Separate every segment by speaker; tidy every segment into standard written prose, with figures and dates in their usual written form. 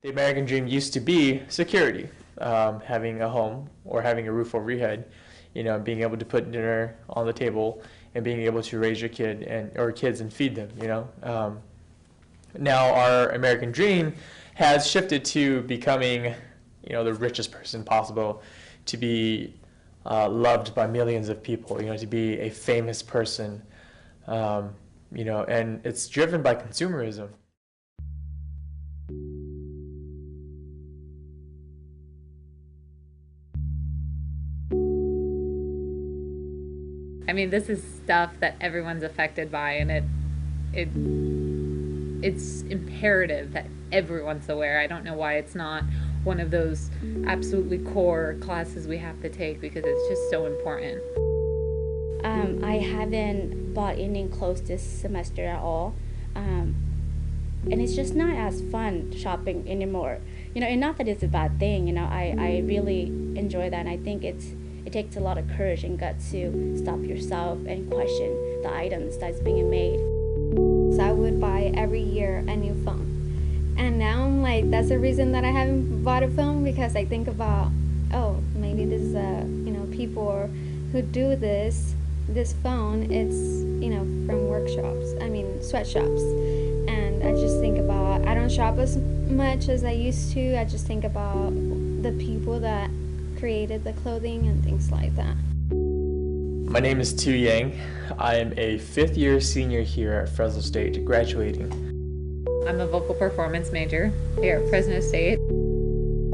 Speaker 1: The American dream used to be security, having a home or having a roof over your head, being able to put dinner on the table and being able to raise your kid and or kids and feed them. Now our American dream has shifted to becoming, the richest person possible, to be loved by millions of people, to be a famous person, and it's driven by consumerism.
Speaker 2: I mean, this is stuff that everyone's affected by, and it's imperative that everyone's aware. I don't know why it's not one of those absolutely core classes we have to take, because it's just so important.
Speaker 3: I haven't bought any clothes this semester at all, and it's just not as fun shopping anymore. And not that it's a bad thing. I really enjoy that, and I think it takes a lot of courage and guts to stop yourself and question the items that's being made.
Speaker 4: So I would buy every year a new phone. And now I'm like, that's the reason that I haven't bought a phone, because I think about, oh, maybe this is people who do this phone, it's, from sweatshops. And I just think about, I don't shop as much as I used to. I just think about the people that created the clothing and things like that.
Speaker 1: My name is Tou Yang. I am a fifth-year senior here at Fresno State, graduating.
Speaker 2: I'm a vocal performance major here at Fresno State.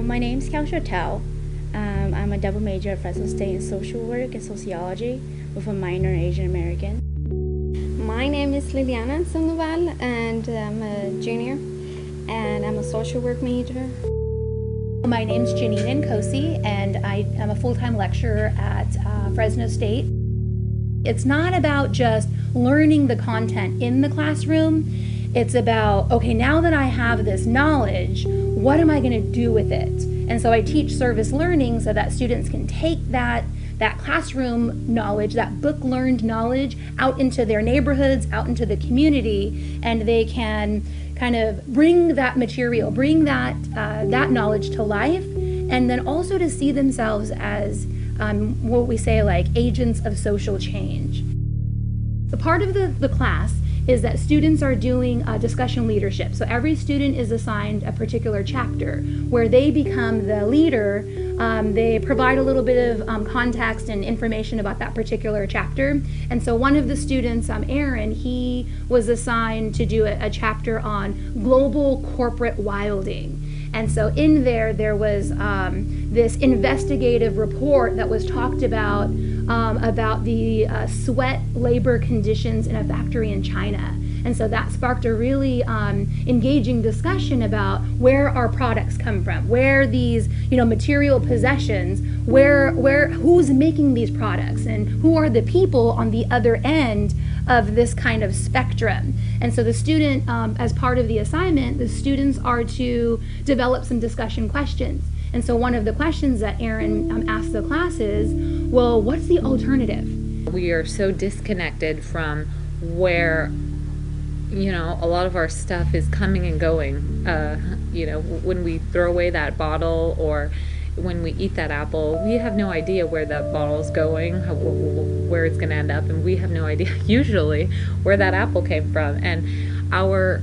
Speaker 3: My name's Tou. I'm a double major at Fresno State in social work and sociology with a minor in Asian American.
Speaker 4: My name is Liliana Sandoval, and I'm a junior, and I'm a social work major.
Speaker 5: My name's Janine Nkosi, and I am a full-time lecturer at Fresno State. It's not about just learning the content in the classroom. It's about, okay, now that I have this knowledge, what am I going to do with it? And so I teach service learning so that students can take that classroom knowledge, that book-learned knowledge, out into their neighborhoods, out into the community, and they can kind of bring that material, bring that knowledge to life, and then also to see themselves as what we say, like agents of social change. The part of the class is that students are doing discussion leadership. So every student is assigned a particular chapter where they become the leader. They provide a little bit of context and information about that particular chapter. And so one of the students, Aaron, he was assigned to do a chapter on global corporate wilding. And so in there was this investigative report that was talked about the sweat labor conditions in a factory in China. And so that sparked a really engaging discussion about where our products come from, where these material possessions, who's making these products, and who are the people on the other end of this kind of spectrum. And so the student, as part of the assignment, the students are to develop some discussion questions. And so one of the questions that Aaron asked the class is, well, what's the alternative?
Speaker 2: We are so disconnected from where, a lot of our stuff is coming and going. When we throw away that bottle or when we eat that apple, we have no idea where that bottle is going, where it's going to end up, and we have no idea usually where that apple came from. And our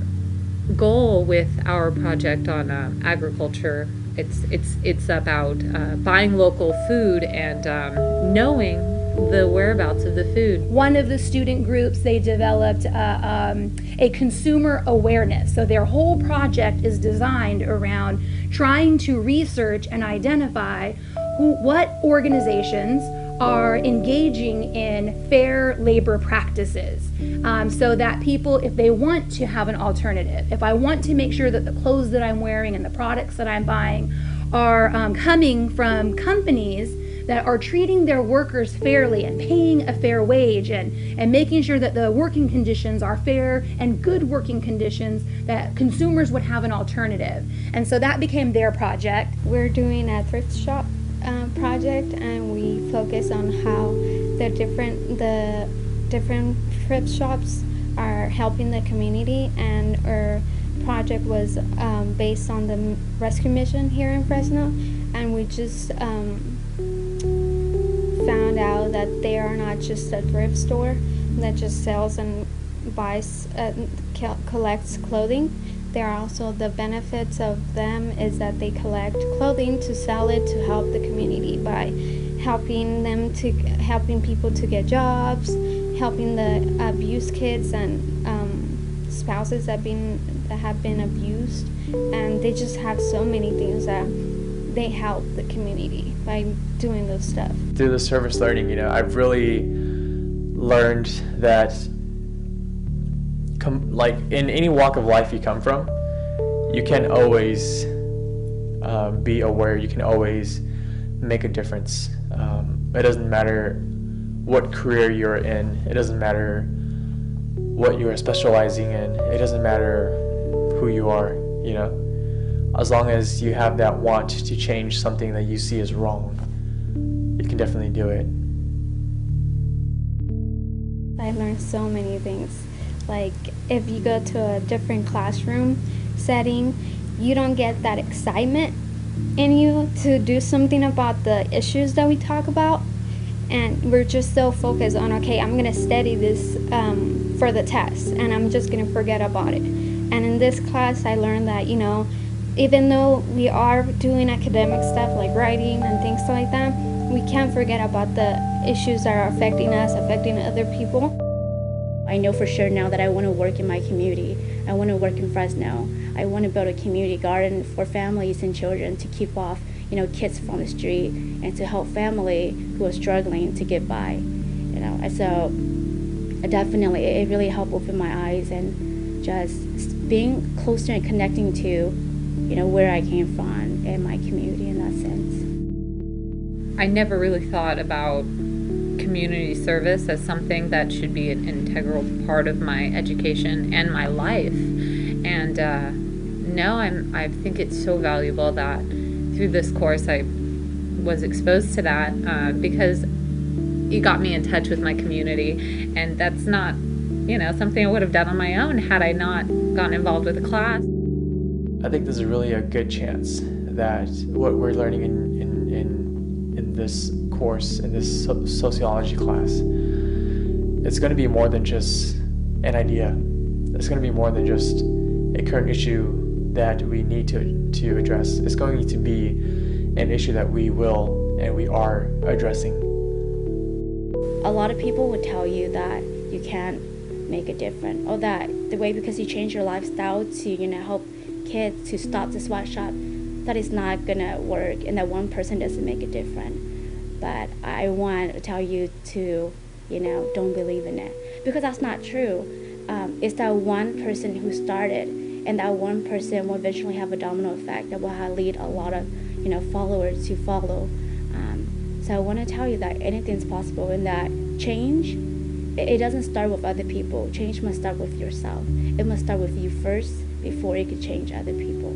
Speaker 2: goal with our project on agriculture, it's about buying local food and knowing the whereabouts of the food.
Speaker 5: One of the student groups, they developed a consumer awareness. So their whole project is designed around trying to research and identify what organizations are engaging in fair labor practices, so that people, if they want to have an alternative, if I want to make sure that the clothes that I'm wearing and the products that I'm buying are coming from companies that are treating their workers fairly and paying a fair wage and making sure that the working conditions are fair and good working conditions, that consumers would have an alternative. And so that became their project.
Speaker 4: We're doing a thrift shop project, and we focus on how the different thrift shops are helping the community and are project was based on the rescue mission here in Fresno, and we just found out that they are not just a thrift store that just sells and buys, collects clothing. There are also the benefits of them is that they collect clothing to sell it to help the community by helping people to get jobs, helping the abused kids and spouses that have been abused, and they just have so many things that they help the community by doing those stuff.
Speaker 1: Through the service learning, I've really learned that like in any walk of life you come from, you can always be aware, you can always make a difference. It doesn't matter what career you're in, it doesn't matter what you are specializing in, it doesn't matter who you are, as long as you have that want to change something that you see as wrong, you can definitely do it.
Speaker 4: I learned so many things. Like if you go to a different classroom setting, you don't get that excitement in you to do something about the issues that we talk about, and we're just so focused on, okay, I'm gonna study this for the test and I'm just gonna forget about it. And in this class I learned that even though we are doing academic stuff like writing and things like that, we can't forget about the issues that are affecting us, affecting other people.
Speaker 3: I know for sure now that I want to work in my community. I want to work in Fresno. I want to build a community garden for families and children to keep off, kids from the street, and to help family who are struggling to get by. And so definitely it really helped open my eyes and just being closer and connecting to, where I came from and my community in that sense.
Speaker 2: I never really thought about community service as something that should be an integral part of my education and my life. And no, I think it's so valuable that through this course I was exposed to that because it got me in touch with my community, and that's not something I would have done on my own had I not gotten involved with the class.
Speaker 1: I think there's really a good chance that what we're learning in this course, in this sociology class, it's going to be more than just an idea. It's going to be more than just a current issue that we need to address. It's going to be an issue that we will and we are addressing.
Speaker 3: A lot of people would tell you that you can't make a difference, or that the way because you change your lifestyle to help kids to stop the sweatshop, that is not gonna work, and that one person doesn't make a difference. But I want to tell you to don't believe in it, because that's not true. It's that one person who started, and that one person will eventually have a domino effect that will lead a lot of followers to follow. So I want to tell you that anything's possible, and that change, it doesn't start with other people. Change must start with yourself. It must start with you first before it could change other people.